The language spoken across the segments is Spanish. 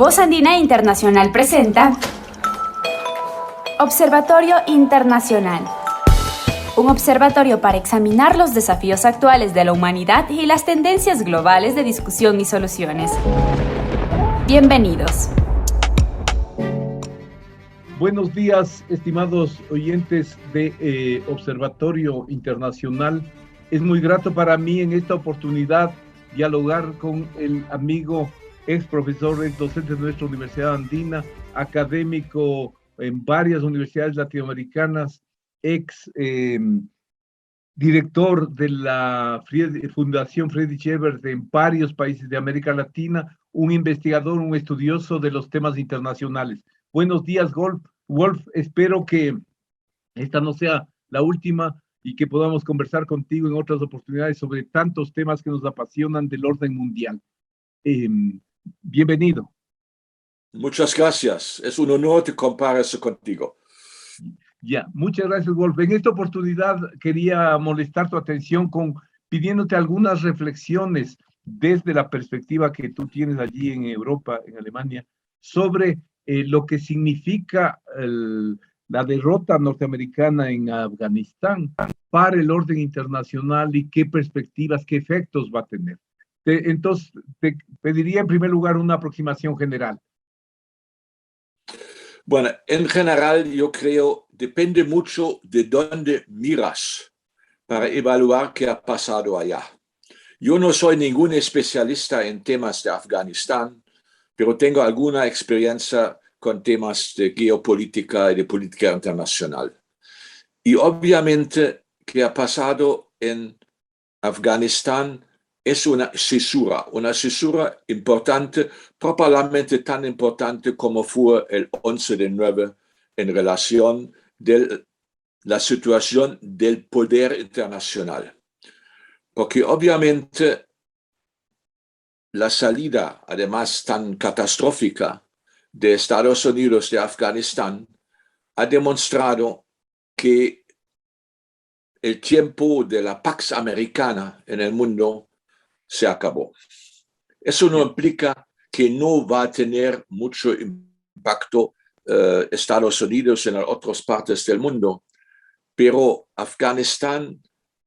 Voz Andina Internacional presenta Observatorio Internacional. Un observatorio para examinar los desafíos actuales de la humanidad y las tendencias globales de discusión y soluciones. Bienvenidos. Buenos días, estimados oyentes de Observatorio Internacional. Es muy grato para mí en esta oportunidad dialogar con el amigo, ex profesor, ex docente de nuestra Universidad Andina, académico en varias universidades latinoamericanas, ex director de la Fundación Friedrich Ebert en varios países de América Latina, un investigador, un estudioso de los temas internacionales. Buenos días, Wolf. Espero que esta no sea la última y que podamos conversar contigo en otras oportunidades sobre tantos temas que nos apasionan del orden mundial. Bienvenido. Muchas gracias. Es un honor compararse contigo. Ya, muchas gracias, Wolf. En esta oportunidad quería molestar tu atención pidiéndote algunas reflexiones desde la perspectiva que tú tienes allí en Europa, en Alemania, sobre lo que significa la derrota norteamericana en Afganistán para el orden internacional y qué perspectivas, qué efectos va a tener. Entonces, te pediría en primer lugar una aproximación general. Bueno, en general yo creo depende mucho de dónde miras para evaluar qué ha pasado allá. Yo no soy ningún especialista en temas de Afganistán, pero tengo alguna experiencia con temas de geopolítica y de política internacional. Y obviamente que ha pasado en Afganistán es una cisura importante, probablemente tan importante como fue el 11/9 en relación de la situación del poder internacional. Porque obviamente la salida, además tan catastrófica, de Estados Unidos de Afganistán ha demostrado que el tiempo de la Pax Americana en el mundo se acabó. Eso no implica que no va a tener mucho impacto Estados Unidos en otras partes del mundo, pero Afganistán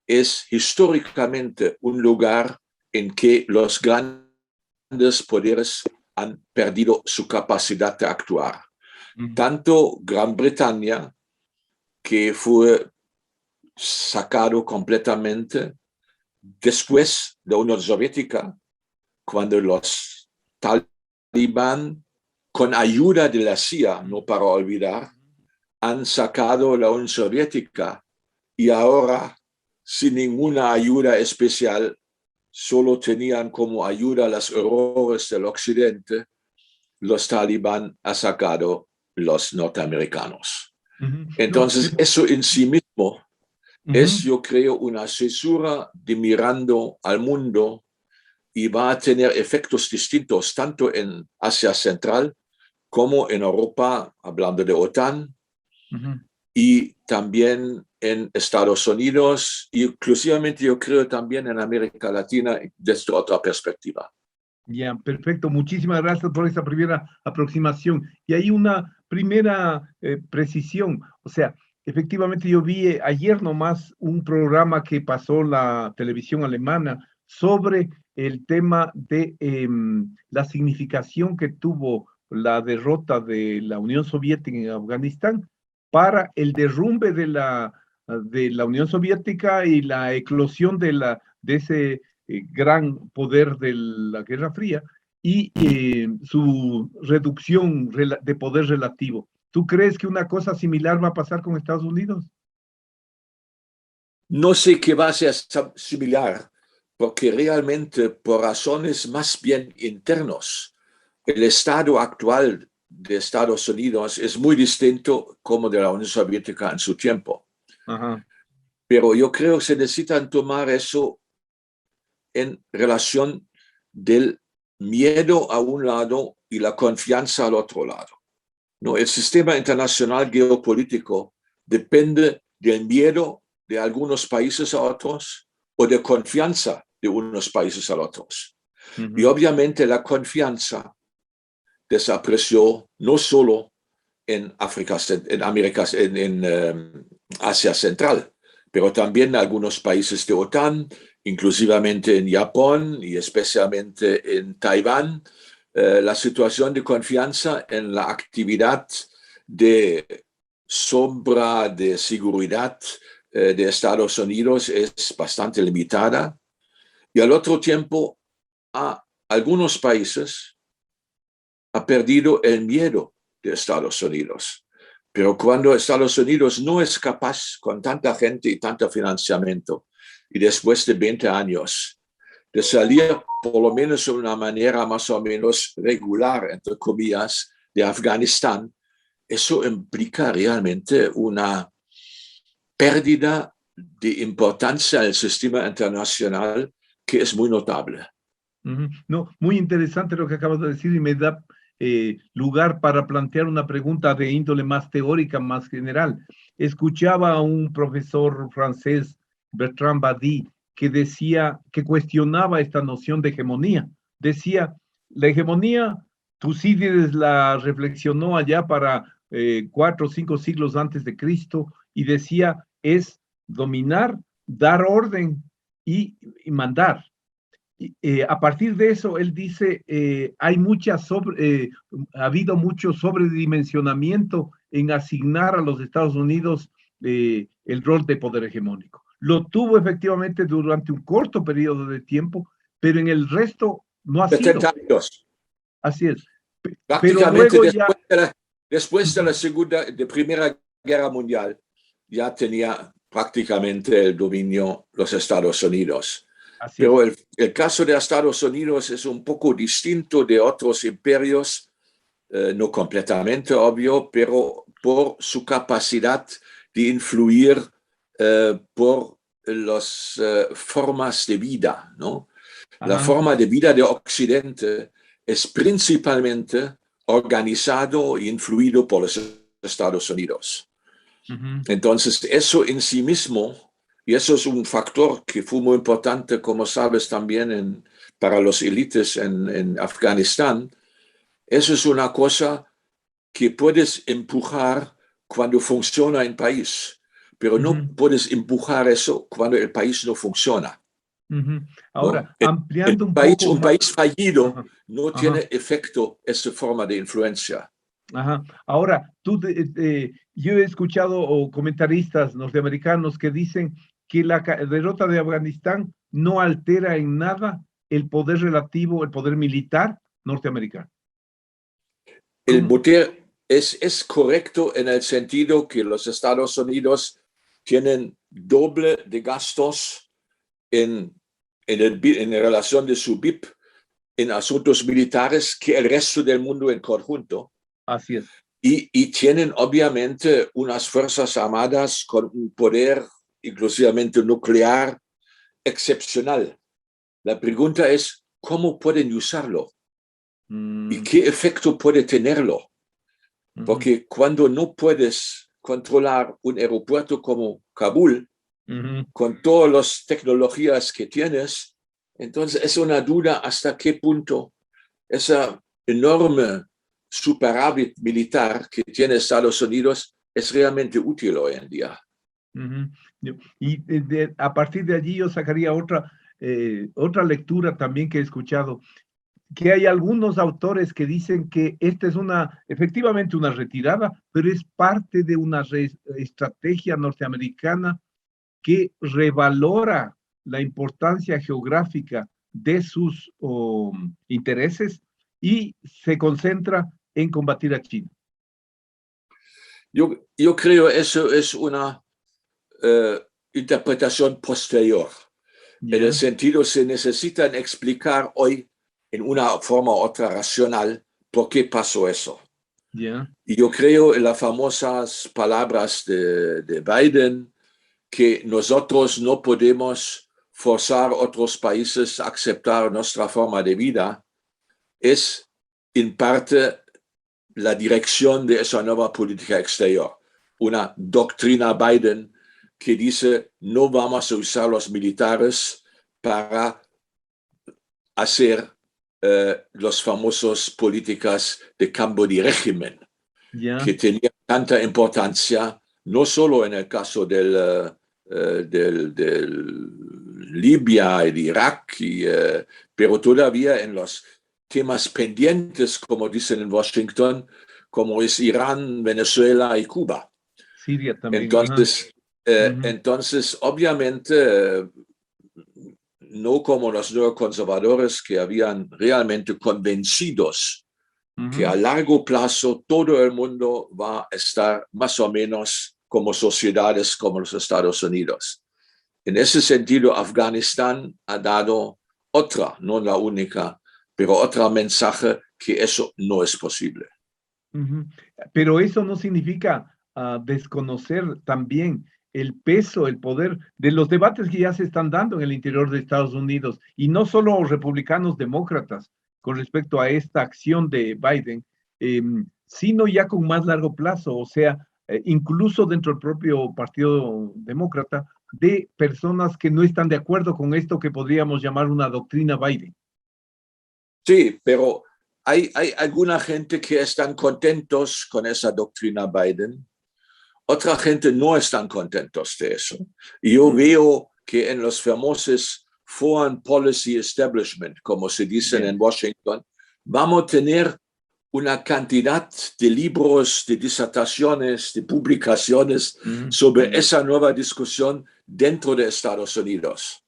es históricamente un lugar en que los grandes poderes han perdido su capacidad de actuar. Tanto Gran Bretaña, que fue sacado completamente después de la Unión Soviética, cuando los talibán, con ayuda de la CIA, no para olvidar, han sacado la Unión Soviética y ahora, sin ninguna ayuda especial, solo tenían como ayuda los errores del Occidente, los talibán han sacado los norteamericanos. Entonces, eso en sí mismo es, yo creo, una cesura de mirando al mundo y va a tener efectos distintos tanto en Asia Central como en Europa, hablando de OTAN, y también en Estados Unidos, inclusivamente yo creo también en América Latina desde otra perspectiva. Ya, perfecto. Muchísimas gracias por esta primera aproximación. Y hay una primera precisión. O sea, efectivamente yo vi ayer nomás un programa que pasó la televisión alemana sobre el tema de la significación que tuvo la derrota de la Unión Soviética en Afganistán para el derrumbe de la Unión Soviética y la eclosión de ese gran poder de la Guerra Fría y su reducción de poder relativo. ¿Tú crees que una cosa similar va a pasar con Estados Unidos? No sé qué va a ser similar, porque realmente por razones más bien internos, el estado actual de Estados Unidos es muy distinto como de la Unión Soviética en su tiempo. Pero yo creo que se necesitan tomar eso en relación del miedo a un lado y la confianza al otro lado. No, el sistema internacional geopolítico depende del miedo de algunos países a otros o de confianza de unos países a otros. Y obviamente la confianza desapareció no solo en Asia Central, pero también en algunos países de OTAN, inclusivamente en Japón y especialmente en Taiwán. La situación de confianza en la actividad de sombra de seguridad de Estados Unidos es bastante limitada. Y al otro tiempo, a algunos países ha perdido el miedo de Estados Unidos. Pero cuando Estados Unidos no es capaz, con tanta gente y tanto financiamiento, y después de 20 años, de salir por lo menos de una manera más o menos regular, entre comillas, de Afganistán, eso implica realmente una pérdida de importancia en el sistema internacional que es muy notable. No, muy interesante lo que acabas de decir y me da lugar para plantear una pregunta de índole más teórica, más general. Escuchaba a un profesor francés, Bertrand Badi, que decía, que cuestionaba esta noción de hegemonía. Decía, la hegemonía, Tucídides la reflexionó allá para 4 o 5 siglos antes de Cristo y decía, es dominar, dar orden y mandar. A partir de eso, él dice, ha habido mucho sobredimensionamiento en asignar a los Estados Unidos el rol de poder hegemónico. Lo tuvo efectivamente durante un corto periodo de tiempo, pero en el resto no ha 70 sido. años. Así es. Prácticamente Pero luego después de la Primera Guerra Mundial, ya tenía prácticamente el dominio los Estados Unidos. Pero el caso de Estados Unidos es un poco distinto de otros imperios, no completamente obvio, pero por su capacidad de influir por las formas de vida, ¿no? La forma de vida de Occidente es principalmente organizado e influido por los Estados Unidos. Entonces, eso en sí mismo, y eso es un factor que fue muy importante, como sabes, también para los élites en Afganistán, eso es una cosa que puedes empujar cuando funciona en país, pero no puedes empujar eso cuando el país no funciona. Ahora, ¿no? ampliando un poco un país fallido no Ajá. tiene efecto esa forma de influencia. Ahora, yo he escuchado comentaristas norteamericanos que dicen que la derrota de Afganistán no altera en nada el poder relativo, el poder militar norteamericano. El poder es correcto en el sentido que los Estados Unidos tienen doble de gastos en relación de su PIB en asuntos militares que el resto del mundo en conjunto. Así es. Y tienen obviamente unas fuerzas armadas con un poder inclusivamente nuclear excepcional. La pregunta es, ¿cómo pueden usarlo? ¿Y qué efecto puede tenerlo? Porque cuando no puedes controlar un aeropuerto como Kabul, con todas las tecnologías que tienes, entonces es una duda hasta qué punto esa enorme superávit militar que tiene Estados Unidos es realmente útil hoy en día. Y a partir de allí yo sacaría otra lectura también que he escuchado, que hay algunos autores que dicen que esta es efectivamente una retirada, pero es parte de una estrategia norteamericana que revalora la importancia geográfica de sus intereses y se concentra en combatir a China. Yo creo eso es una interpretación posterior. En el sentido, se necesitan explicar hoy en una forma u otra racional por qué pasó eso. Y yo creo en las famosas palabras de Biden, que nosotros no podemos forzar a otros países a aceptar nuestra forma de vida, es en parte la dirección de esa nueva política exterior. Una doctrina Biden que dice no vamos a usar los militares para hacer los famosos políticas de cambio de régimen, Ya, que tenían tanta importancia, no solo en el caso del Libia y de Irak, pero todavía en los temas pendientes, como dicen en Washington, como es Irán, Venezuela y Cuba. Siria también. Entonces, Ujú, entonces obviamente, no como los neoconservadores que habían realmente convencidos que ujú. a largo plazo todo el mundo va a estar más o menos como sociedades como los Estados Unidos. En ese sentido, Afganistán ha dado otra, no la única, pero otro mensaje que eso no es posible. Ujú. Pero eso no significa desconocer también el peso, el poder de los debates que ya se están dando en el interior de Estados Unidos, y no solo republicanos demócratas con respecto a esta acción de Biden, sino ya con más largo plazo, o sea, incluso dentro del propio Partido Demócrata, de personas que no están de acuerdo con esto que podríamos llamar una doctrina Biden. Sí, pero hay alguna gente que están contentos con esa doctrina Biden. Otra gente no están contentos de eso. Y yo veo que en los famosos Foreign Policy Establishment, como se dicen Yeah. en Washington, vamos a tener una cantidad de libros, de disertaciones, de publicaciones sobre esa nueva discusión dentro de Estados Unidos.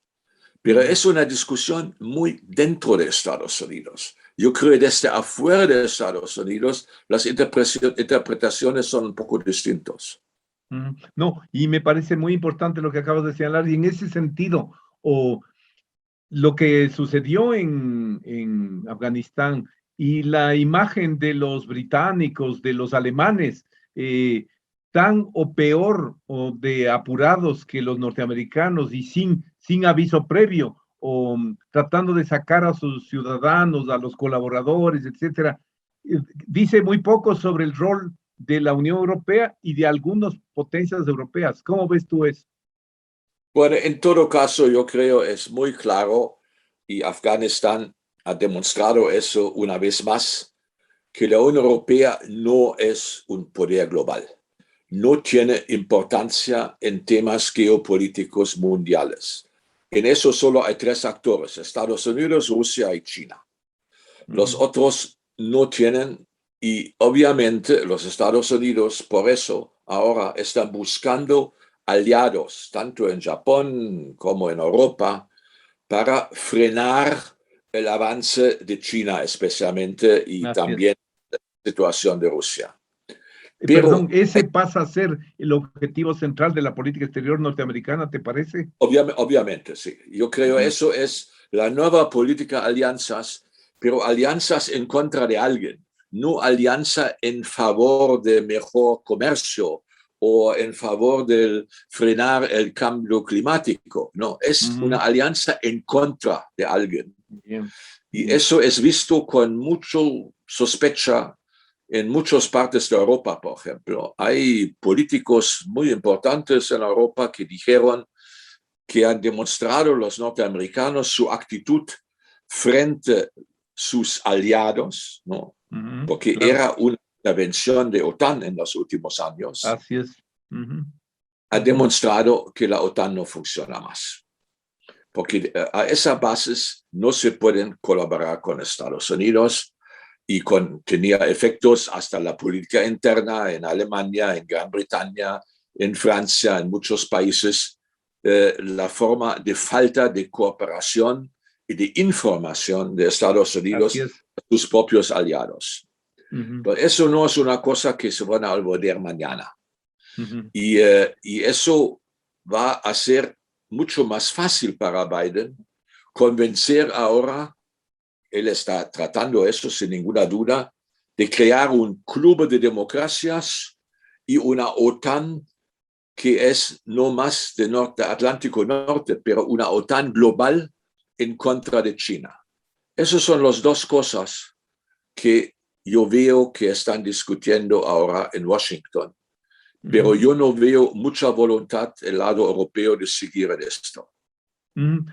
Pero es una discusión muy dentro de Estados Unidos. Yo creo que desde afuera de Estados Unidos las interpretaciones son un poco distintas. No, y me parece muy importante lo que acabas de señalar, y en ese sentido, o lo que sucedió en Afganistán y la imagen de los británicos, de los alemanes, tan o peor o de apurados que los norteamericanos y sin aviso previo, o tratando de sacar a sus ciudadanos, a los colaboradores, etcétera, dice muy poco sobre el rol de la Unión Europea y de algunas potencias europeas. ¿Cómo ves tú eso? Bueno, en todo caso, yo creo es muy claro y Afganistán ha demostrado eso una vez más, que la Unión Europea no es un poder global. No tiene importancia en temas geopolíticos mundiales. En eso solo hay tres actores, Estados Unidos, Rusia y China. Los otros no tienen, y obviamente los Estados Unidos por eso ahora están buscando aliados, tanto en Japón como en Europa, para frenar el avance de China especialmente y Así es. también la situación de Rusia. Perdón, Pero ese pasa a ser el objetivo central de la política exterior norteamericana, ¿te parece? obviamente, sí. Yo creo eso es la nueva política alianzas, pero alianzas en contra de alguien, no alianza en favor de mejor comercio o en favor de frenar el cambio climático. No, es una alianza en contra de alguien. Bien. Y eso es visto con mucha sospecha en muchas partes de Europa, por ejemplo. Hay políticos muy importantes en Europa que dijeron que han demostrado los norteamericanos su actitud frente a sus aliados, ¿no? Porque Claro, era una intervención de OTAN en los últimos años, así es. ha demostrado que la OTAN no funciona más. Porque a esas bases no se pueden colaborar con Estados Unidos y tenía efectos hasta la política interna en Alemania, en Gran Bretaña, en Francia, en muchos países, la forma de falta de cooperación y de información de Estados Unidos a sus propios aliados. Pero eso no es una cosa que se van a olvidar mañana. Y eso va a ser mucho más fácil para Biden convencer ahora, él está tratando eso sin ninguna duda, de crear un club de democracias y una OTAN que es no más de Atlántico Norte, pero una OTAN global en contra de China. Esas son las dos cosas que yo veo que están discutiendo ahora en Washington. Pero yo no veo mucha voluntad del lado europeo de seguir en esto.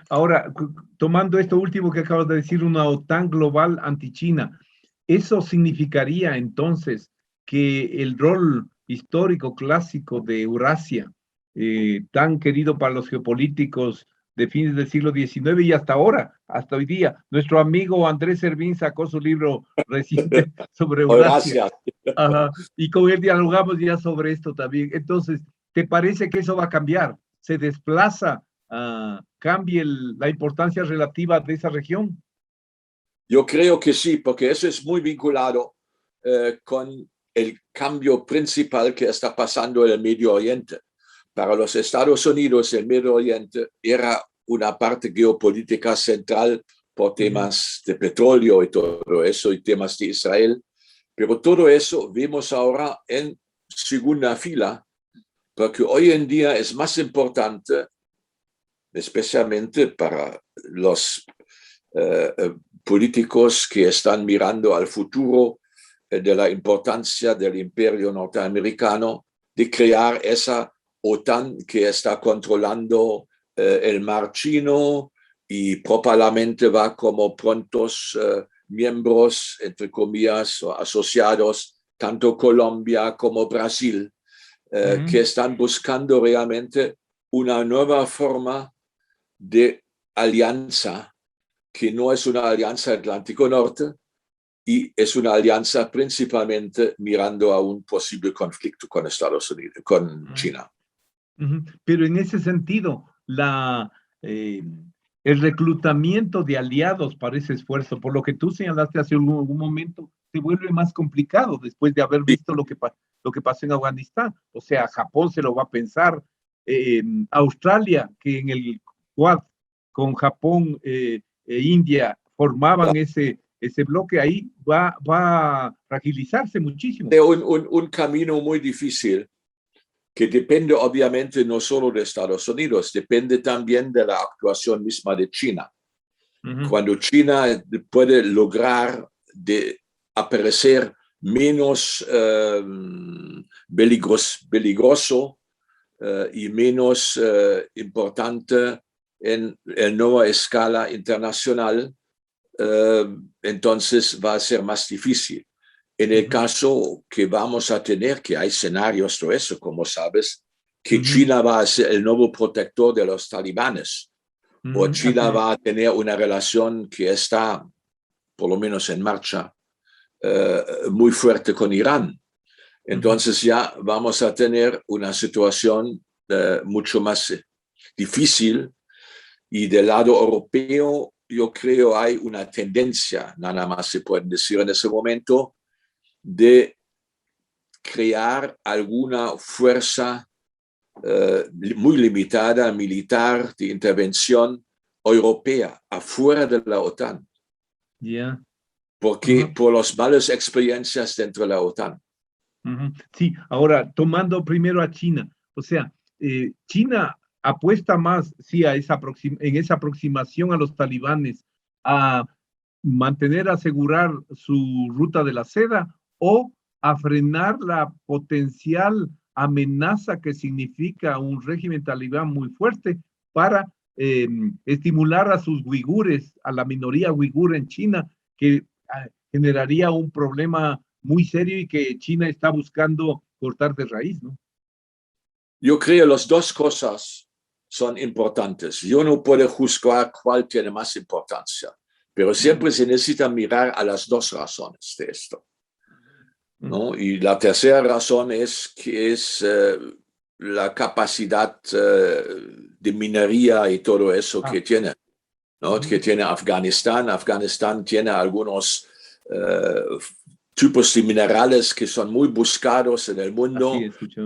Ahora, tomando esto último que acabas de decir, una OTAN global anti-China, ¿eso significaría entonces que el rol histórico clásico de Eurasia, tan querido para los geopolíticos de fines del siglo XIX y hasta ahora, hasta hoy día, nuestro amigo Andrés Servín sacó su libro reciente sobre Eurasia, Gracias. ajá, y con él dialogamos ya sobre esto también. Entonces, ¿te parece que eso va a cambiar? ¿Se desplaza? Cambie la importancia relativa de esa región? Yo creo que sí, porque eso es muy vinculado con el cambio principal que está pasando en el Medio Oriente. Para los Estados Unidos, el Medio Oriente era una parte geopolítica central por temas de petróleo y todo eso, y temas de Israel. Pero todo eso vemos ahora en segunda fila, porque hoy en día es más importante, especialmente para los políticos que están mirando al futuro de la importancia del imperio norteamericano, de crear esa OTAN que está controlando el mar chino y probablemente va como prontos miembros, entre comillas, o asociados, tanto Colombia como Brasil, que están buscando realmente una nueva forma de alianza, que no es una alianza Atlántico Norte y es una alianza principalmente mirando a un posible conflicto con Estados Unidos, con China. Pero en ese sentido, el reclutamiento de aliados para ese esfuerzo, por lo que tú señalaste hace algún momento, se vuelve más complicado después de haber visto lo que pasó en Afganistán. O sea, Japón se lo va a pensar, Australia, que en el Quad con Japón e India formaban ese bloque, ahí va a fragilizarse muchísimo. Un camino muy difícil que depende obviamente no solo de Estados Unidos, depende también de la actuación misma de China. Cuando China puede lograr de aparecer menos peligroso y menos importante en nueva escala internacional, entonces va a ser más difícil. En el caso que vamos a tener, que hay escenarios de eso, como sabes, que China va a ser el nuevo protector de los talibanes, o China va a tener una relación que está, por lo menos en marcha, muy fuerte con Irán. Entonces ya vamos a tener una situación mucho más difícil, y del lado europeo yo creo hay una tendencia, nada más se puede decir en ese momento, de crear alguna fuerza muy limitada, militar, de intervención europea, afuera de la OTAN. Yeah. Porque por las malas experiencias dentro de la OTAN. Sí, ahora tomando primero a China, o sea, China apuesta más, sí, en esa aproximación a los talibanes, a mantener, asegurar su ruta de la seda o a frenar la potencial amenaza que significa un régimen talibán muy fuerte para estimular a sus uigures, a la minoría uigur en China, que generaría un problema muy serio y que China está buscando cortar de raíz, ¿no? Yo creo que las dos cosas son importantes. Yo no puedo juzgar cuál tiene más importancia, pero siempre se necesita mirar a las dos razones de esto, ¿no? Y la tercera razón es que es la capacidad de minería y todo eso que tiene, ¿no? Que tiene Afganistán. Afganistán tiene algunos tipos de minerales que son muy buscados en el mundo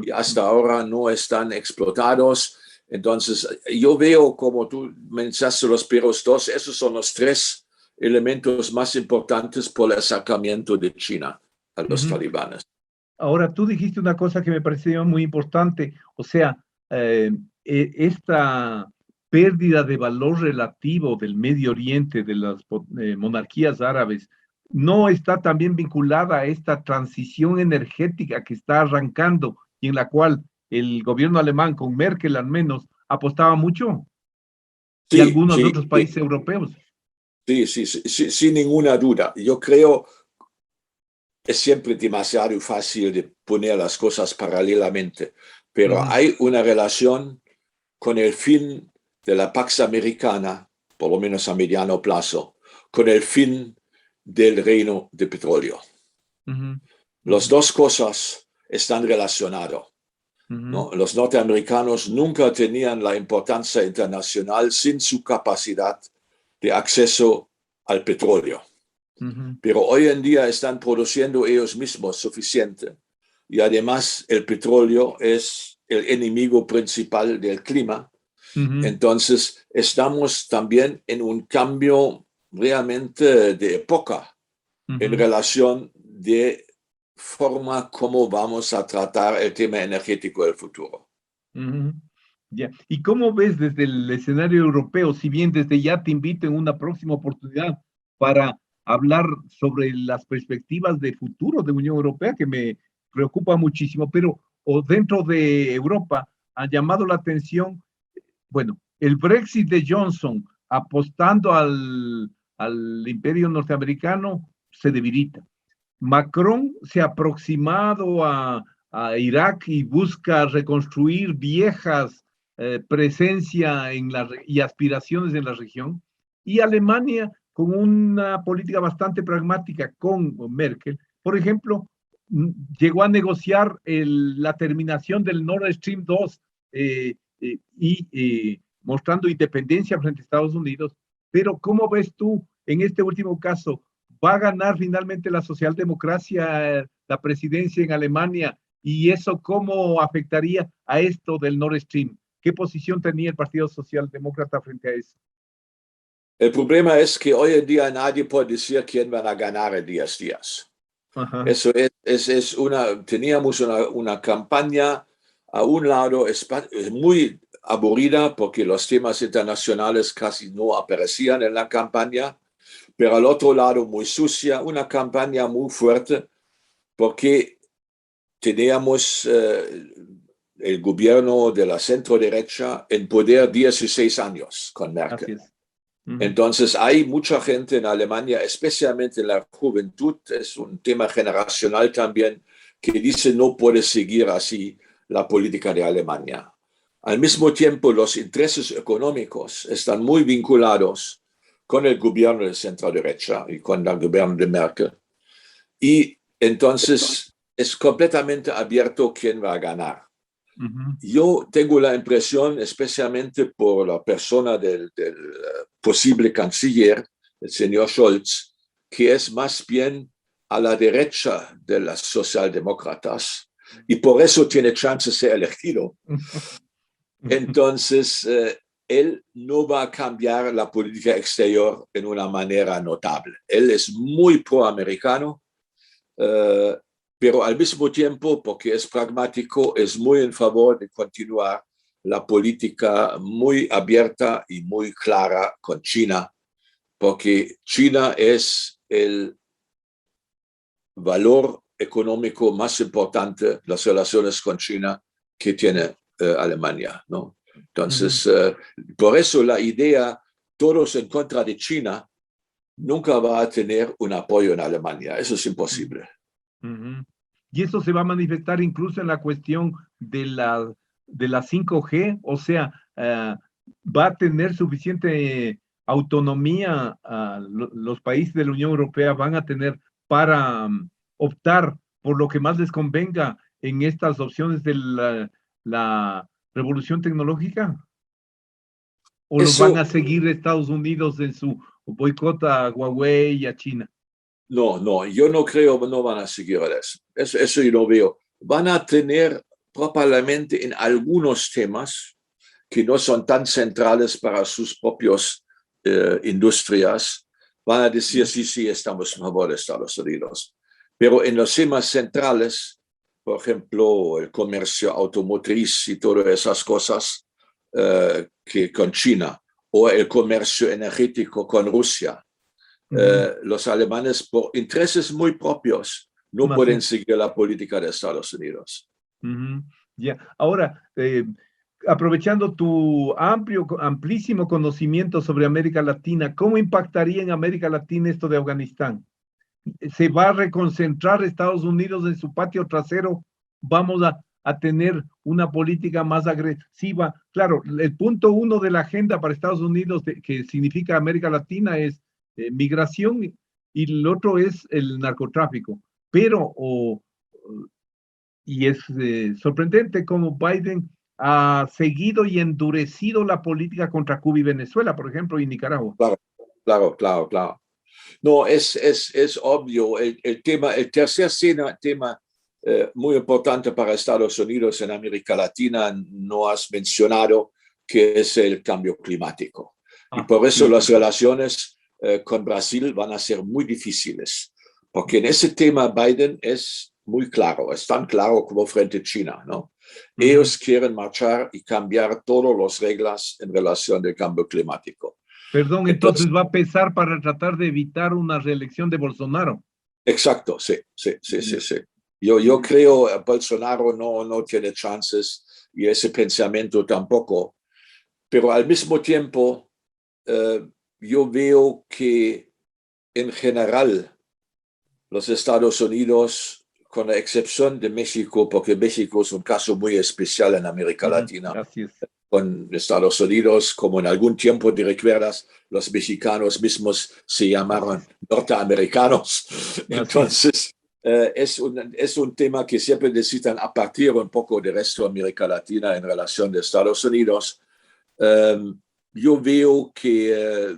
y hasta ahora no están explotados. Entonces, yo veo, como tú mencionaste, los primeros dos, esos son los tres elementos más importantes por el acercamiento de China a los talibanes. Ahora, tú dijiste una cosa que me pareció muy importante, o sea, esta pérdida de valor relativo del Medio Oriente, de las monarquías árabes, no está también vinculada a esta transición energética que está arrancando y en la cual el gobierno alemán, con Merkel al menos, apostaba mucho. y Sí, algunos sí, otros países europeos. sí, sí, sí, sin ninguna duda. Yo creo es siempre demasiado fácil de poner las cosas paralelamente, pero hay una relación con el fin de la Pax Americana, por lo menos a mediano plazo, con el fin del reino de petróleo. Las dos cosas están relacionadas, ¿no? Los norteamericanos nunca tenían la importancia internacional sin su capacidad de acceso al petróleo. Pero hoy en día están produciendo ellos mismos suficiente. Y además el petróleo es el enemigo principal del clima. Entonces estamos también en un cambio realmente de época en relación de forma como vamos a tratar el tema energético del futuro. Ya. ¿Y cómo ves desde el escenario europeo, si bien desde ya te invito en una próxima oportunidad para hablar sobre las perspectivas de futuro de Unión Europea, que me preocupa muchísimo, pero o dentro de Europa ha llamado la atención, bueno, el Brexit de Johnson apostando al imperio norteamericano se debilita. Macron se ha aproximado a Irak y busca reconstruir viejas presencia y aspiraciones en la región. Y Alemania, con una política bastante pragmática con Merkel, por ejemplo, llegó a negociar la terminación del Nord Stream 2 mostrando independencia frente a Estados Unidos. Pero ¿cómo ves tú en este último caso? ¿Va a ganar finalmente la socialdemocracia la presidencia en Alemania? ¿Y eso cómo afectaría a esto del Nord Stream? ¿Qué posición tenía el Partido Socialdemócrata frente a eso? El problema es que hoy en día nadie puede decir quién va a ganar en 10 días. Eso teníamos una campaña a un lado es muy aburrida porque los temas internacionales casi no aparecían en la campaña, pero al otro lado muy sucia, una campaña muy fuerte porque teníamos el gobierno de la centro derecha en poder 16 años con Merkel. Entonces hay mucha gente en Alemania, especialmente en la juventud, es un tema generacional también, que dice no puede seguir así la política de Alemania. Al mismo tiempo, los intereses económicos están muy vinculados con el gobierno de centro derecha y con el gobierno de Merkel. Y entonces es completamente abierto quién va a ganar. Yo tengo la impresión, especialmente por la persona del posible canciller, el señor Scholz, que es más bien a la derecha de las socialdemócratas y por eso tiene chance de ser elegido. Entonces, él no va a cambiar la política exterior en una manera notable. Él es muy proamericano, pero al mismo tiempo, porque es pragmático, es muy en favor de continuar la política muy abierta y muy clara con China, porque China es el valor económico más importante, las relaciones con China que tiene Alemania, ¿no? Entonces, por eso la idea, todos en contra de China, nunca va a tener un apoyo en Alemania. Eso es imposible. Y eso se va a manifestar incluso en la cuestión de la 5G, o sea, va a tener suficiente autonomía, los países de la Unión Europea van a tener para optar por lo que más les convenga en estas opciones de la revolución tecnológica, o los van a seguir Estados Unidos en su boicot a Huawei y a China. No, yo no creo que no van a seguir eso. Eso yo no veo. Van a tener probablemente en algunos temas que no son tan centrales para sus propias industrias, van a decir, sí, estamos a favor de Estados Unidos. Pero en los temas centrales, por ejemplo, el comercio automotriz y todas esas cosas que con China, o el comercio energético con Rusia, los alemanes, por intereses muy propios, no pueden seguir la política de Estados Unidos. Ya. Ahora, aprovechando tu amplísimo conocimiento sobre América Latina, ¿cómo impactaría en América Latina esto de Afganistán? ¿Se va a reconcentrar Estados Unidos en su patio trasero? ¿Vamos a tener una política más agresiva? Claro, el punto uno de la agenda para Estados Unidos, que significa América Latina, es migración, y el otro es el narcotráfico. Pero, y es sorprendente cómo Biden ha seguido y endurecido la política contra Cuba y Venezuela, por ejemplo, y Nicaragua. Claro. No, es obvio. El tercer tema muy importante para Estados Unidos en América Latina, no has mencionado, que es el cambio climático. Y por eso las relaciones con Brasil van a ser muy difíciles, porque en ese tema Biden es muy claro, es tan claro como frente a China, ¿no? Ellos quieren marchar y cambiar todas las reglas en relación al cambio climático. Perdón, entonces va a pesar para tratar de evitar una reelección de Bolsonaro. Exacto, sí. Yo creo que Bolsonaro no tiene chances, y ese pensamiento tampoco, pero al mismo tiempo yo veo que en general los Estados Unidos, con la excepción de México, porque México es un caso muy especial en América Latina, con Estados Unidos, como en algún tiempo, te recuerdas, los mexicanos mismos se llamaron norteamericanos. Entonces, es un tema que siempre necesitan apartar un poco del resto de América Latina en relación de Estados Unidos. Yo veo que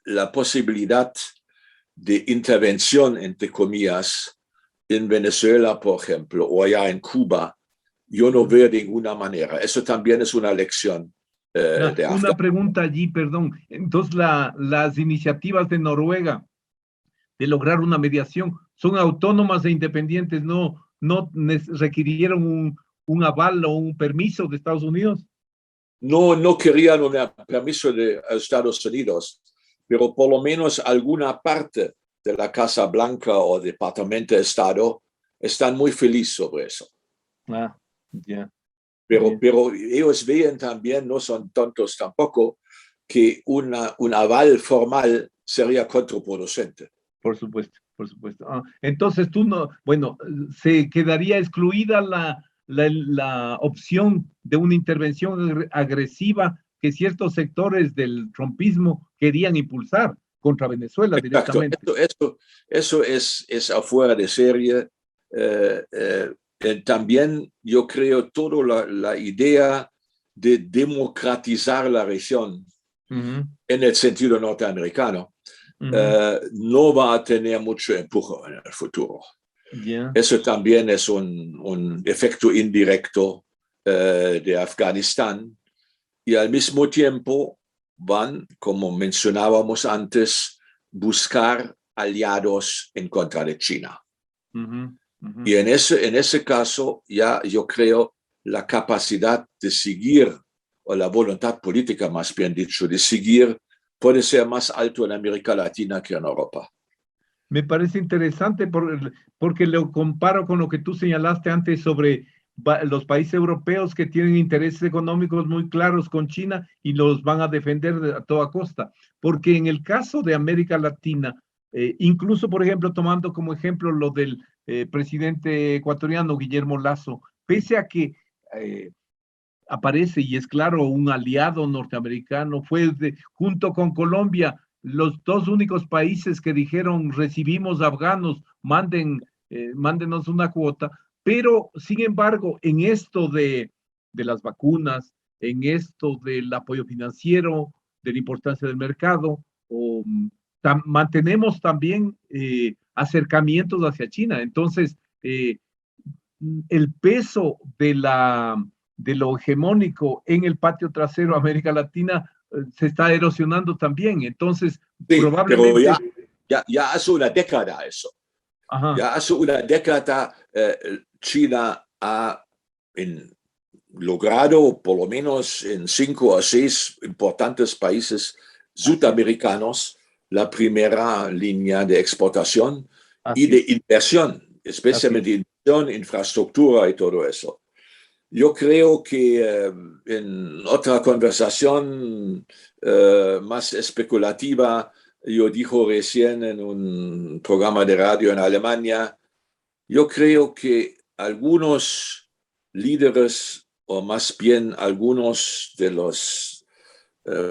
la posibilidad de intervención, entre comillas, en Venezuela, por ejemplo, o allá en Cuba, yo no veo de ninguna manera. Eso también es una lección de África. Una pregunta allí, perdón. Entonces, las iniciativas de Noruega de lograr una mediación son autónomas e independientes, no requirieron un aval o un permiso de Estados Unidos. No querían un permiso de Estados Unidos, pero por lo menos alguna parte de la Casa Blanca o Departamento de Estado están muy felices sobre eso. Pero ellos ven también, no son tontos tampoco, que un aval formal sería contraproducente. Por supuesto. Entonces tú no, bueno, se quedaría excluida la opción de una intervención agresiva que ciertos sectores del trumpismo querían impulsar contra Venezuela. Exacto. Directamente. Eso es afuera de serie. También yo creo toda la idea de democratizar la región en el sentido norteamericano no va a tener mucho empuje en el futuro. Eso también es un efecto indirecto de Afganistán, y al mismo tiempo van, como mencionábamos antes, buscar aliados en contra de China. Y en ese caso, ya yo creo la capacidad de seguir, o la voluntad política, más bien dicho, de seguir, puede ser más alto en América Latina que en Europa. Me parece interesante porque lo comparo con lo que tú señalaste antes sobre los países europeos que tienen intereses económicos muy claros con China y los van a defender a toda costa. Porque en el caso de América Latina, incluso, por ejemplo, tomando como ejemplo lo del presidente ecuatoriano Guillermo Lasso, pese a que aparece y es claro un aliado norteamericano, fue junto con Colombia los dos únicos países que dijeron recibimos afganos, mándenos una cuota, pero sin embargo en esto de las vacunas, en esto del apoyo financiero, de la importancia del mercado, mantenemos también acercamientos hacia China. Entonces, el peso de lo hegemónico en el patio trasero de América Latina se está erosionando también. Entonces, sí, probablemente... Pero ya hace una década eso. Ajá. Ya hace una década China ha logrado, por lo menos en 5 o 6 importantes países sudamericanos, la primera línea de exportación y de inversión, especialmente inversión, infraestructura y todo eso. Yo creo que en otra conversación más especulativa, yo dijo recién en un programa de radio en Alemania, yo creo que algunos líderes, o más bien algunos de los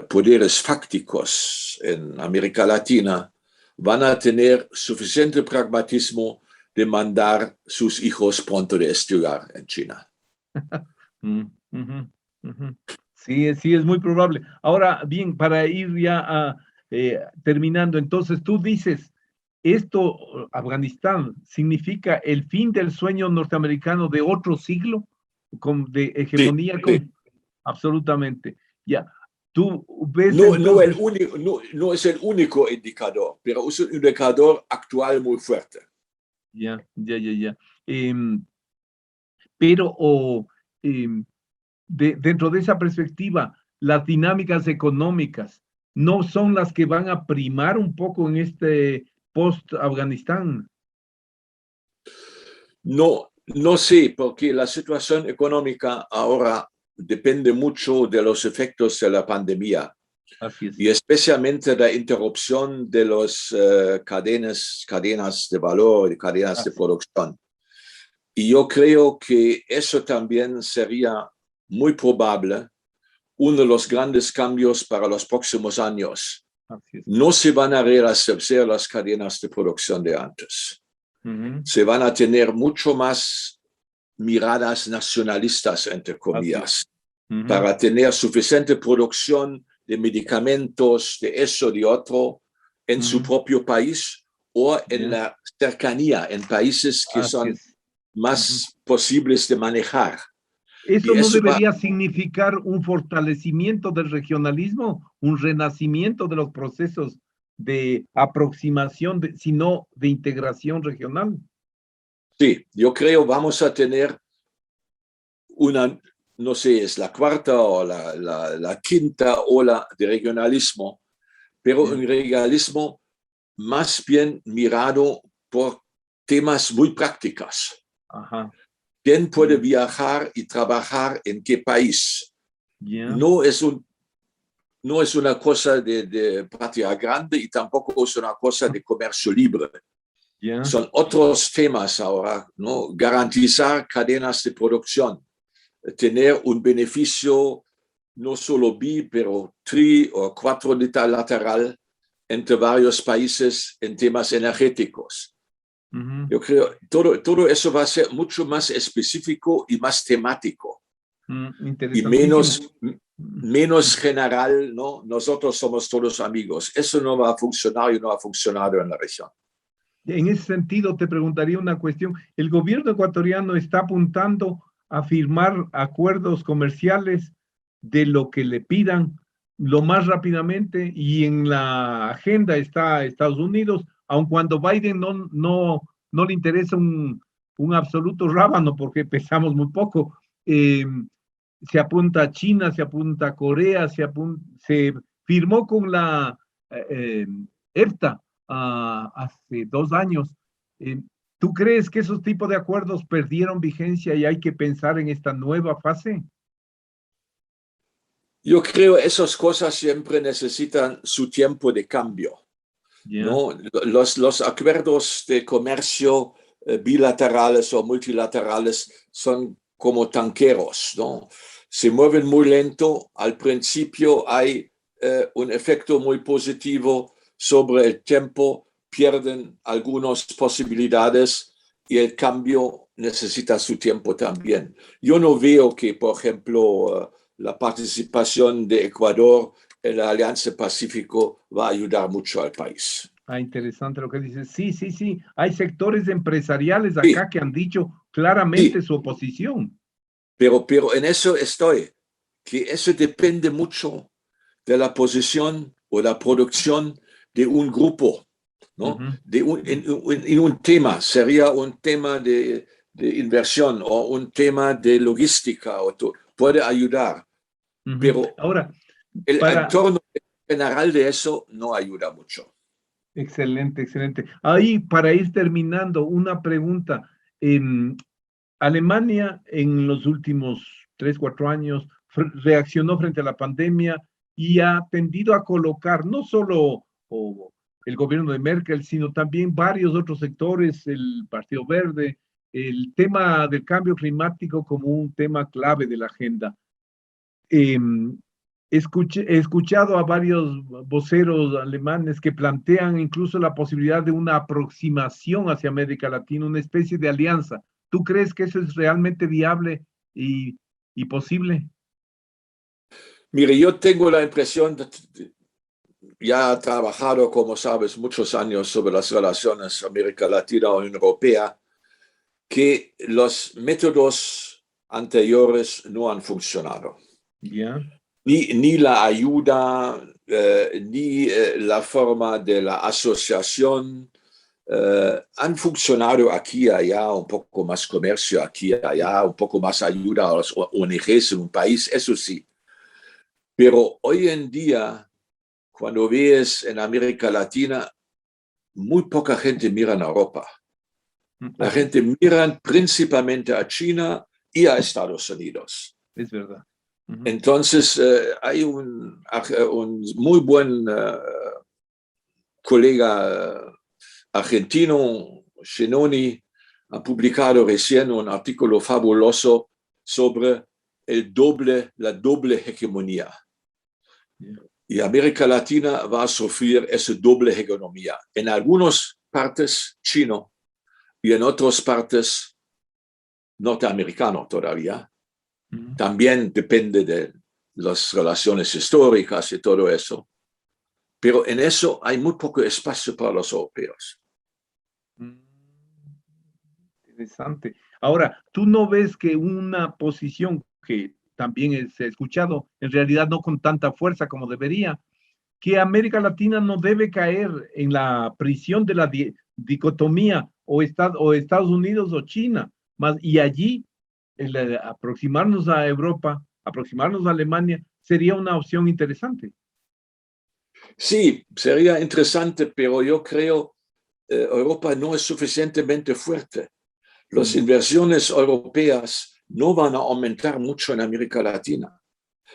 poderes fácticos en América Latina, van a tener suficiente pragmatismo de mandar sus hijos pronto de estudiar en China. Sí, sí, es muy probable. Ahora, bien, para ir ya terminando, entonces tú dices, esto, Afganistán, significa el fin del sueño norteamericano de otro siglo, de Sí, hegemonía, sí. absolutamente. Ya, tú ves No, entonces, no es el único indicador, pero es un indicador actual muy fuerte. ya. Pero dentro de esa perspectiva, las dinámicas económicas no son las que van a primar un poco en este post-Afganistán. No, no sé, porque la situación económica ahora depende mucho de los efectos de la pandemia Así es. y especialmente de la interrupción de las cadenas de valor y cadenas de producción. Y yo creo que eso también sería muy probable uno de los grandes cambios para los próximos años. Así es. No se van a rehacer las cadenas de producción de antes. Se van a tener mucho más miradas nacionalistas, entre comillas, para tener suficiente producción de medicamentos, de eso, de otro, en su propio país o en la cercanía, en países que son más posibles de manejar. ¿Eso Y no eso debería significar un fortalecimiento del regionalismo, un renacimiento de los procesos de aproximación, sino de integración regional? sí, yo creo vamos a tener una, no sé, es la cuarta o la quinta ola de regionalismo, pero un regionalismo más bien mirado por temas muy prácticos. Ajá. ¿Quién puede viajar y trabajar en qué país? No es una cosa de patria grande y tampoco es una cosa de comercio libre. Son otros temas ahora, ¿no? Garantizar cadenas de producción, tener un beneficio no solo pero tri o cuatrilateral entre varios países en temas energéticos. Yo creo todo eso va a ser mucho más específico y más temático y menos general, ¿no? Nosotros somos todos amigos. Eso no va a funcionar y no ha funcionado en la región. En ese sentido, te preguntaría una cuestión. ¿El gobierno ecuatoriano está apuntando a firmar acuerdos comerciales de lo que le pidan lo más rápidamente? Y en la agenda está Estados Unidos, aun cuando Biden no le interesa un absoluto rábano porque pesamos muy poco. Se apunta a China, se apunta a Corea, se firmó con la EFTA hace 2 años. ¿Tú crees que esos tipos de acuerdos perdieron vigencia y hay que pensar en esta nueva fase? Yo creo que esas cosas siempre necesitan su tiempo de cambio, ¿no? Los acuerdos de comercio bilaterales o multilaterales son como tanqueros, ¿no? Se mueven muy lento. Al principio hay un efecto muy positivo sobre el tiempo, pierden algunas posibilidades y el cambio necesita su tiempo también. Yo no veo que, por ejemplo, la participación de Ecuador en la Alianza Pacífico va a ayudar mucho al país. Interesante lo que dices. Sí. Hay sectores empresariales Sí, acá que han dicho claramente sí, su oposición. pero en eso estoy, que eso depende mucho de la posición o la producción de un grupo, ¿no? En un tema, sería un tema de inversión o un tema de logística, puede ayudar, pero Ahora, el para, entorno general de eso no ayuda mucho. excelente. Ahí, para ir terminando, una pregunta. Alemania en los últimos 3-4 años reaccionó frente a la pandemia y ha tendido a colocar no solo el gobierno de Merkel, sino también varios otros sectores, el Partido Verde, el tema del cambio climático como un tema clave de la agenda. He escuchado a varios voceros alemanes que plantean incluso la posibilidad de una aproximación hacia América Latina, una especie de alianza. ¿Tú crees que eso es realmente viable y posible? Mire, yo tengo la impresión, ya he trabajado, como sabes, muchos años sobre las relaciones América Latina-Unión Europea, que los métodos anteriores no han funcionado. Yeah. Ni la ayuda, ni la forma de la asociación han funcionado aquí y allá, un poco más comercio aquí y allá, un poco más ayuda a las ONGs en un país, eso sí. Pero hoy en día, cuando ves en América Latina, muy poca gente mira en Europa. La gente mira principalmente a China y a Estados Unidos. Es verdad. Entonces, hay un muy buen colega argentino, Shenoni, ha publicado recién un artículo fabuloso sobre la doble hegemonía. Y América Latina va a sufrir esa doble hegemonía. En algunas partes chino y en otras partes norteamericano todavía. También depende de las relaciones históricas y todo eso. Pero en eso hay muy poco espacio para los europeos. Interesante. Ahora, ¿tú no ves que una posición que también se ha escuchado, en realidad no con tanta fuerza como debería, que América Latina no debe caer en la prisión de la dicotomía o Estados Unidos o China, y allí aproximarnos a Europa, aproximarnos a Alemania, sería una opción interesante? Sí, sería interesante, pero yo creo que Europa no es suficientemente fuerte. Las inversiones europeas no van a aumentar mucho en América Latina.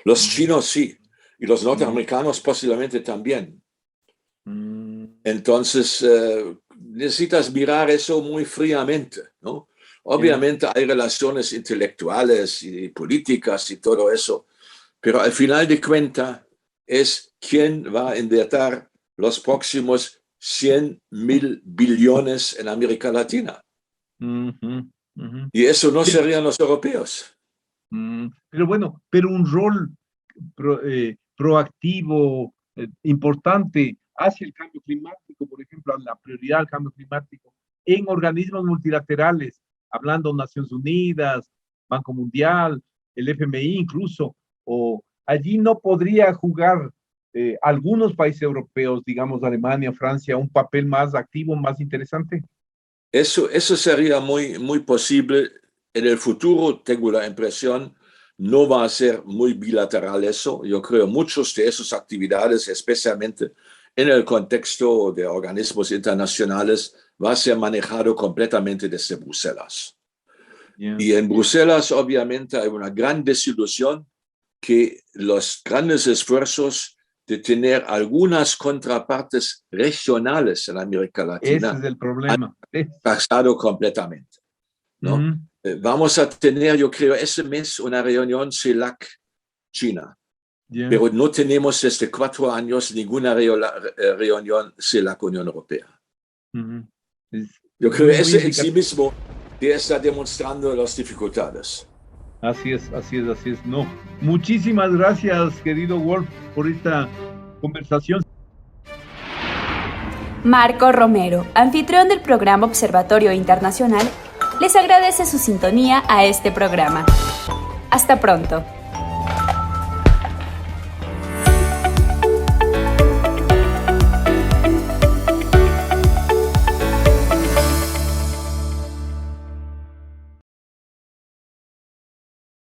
Los chinos sí, y los norteamericanos posiblemente también. Entonces, necesitas mirar eso muy fríamente, ¿no? Obviamente hay relaciones intelectuales y políticas y todo eso, pero al final de cuentas es quién va a invertir los próximos 100.000 billones en América Latina. Y eso no serían los europeos. Pero bueno, pero un rol proactivo, importante hacia el cambio climático, por ejemplo, la prioridad al cambio climático en organismos multilaterales, hablando Naciones Unidas, Banco Mundial, el FMI incluso, o allí no podría jugar algunos países europeos, digamos Alemania, Francia, un papel más activo, más interesante. Eso sería muy posible. En el futuro, tengo la impresión, no va a ser muy bilateral eso. Yo creo muchas de esas actividades, especialmente en el contexto de organismos internacionales, va a ser manejado completamente desde Bruselas. Y en Bruselas, obviamente, hay una gran desilusión que los grandes esfuerzos de tener algunas contrapartes regionales en América Latina ese es el problema. Han pasado completamente, ¿no? Vamos a tener, yo creo, ese mes una reunión CELAC-China, pero no tenemos desde 4 años ninguna reunión CELAC-Unión Europea. Yo creo que ese en sí mismo ya está demostrando las dificultades. Así es. No, muchísimas gracias, querido Wolf, por esta conversación. Marco Romero, anfitrión del programa Observatorio Internacional, les agradece su sintonía a este programa. Hasta pronto.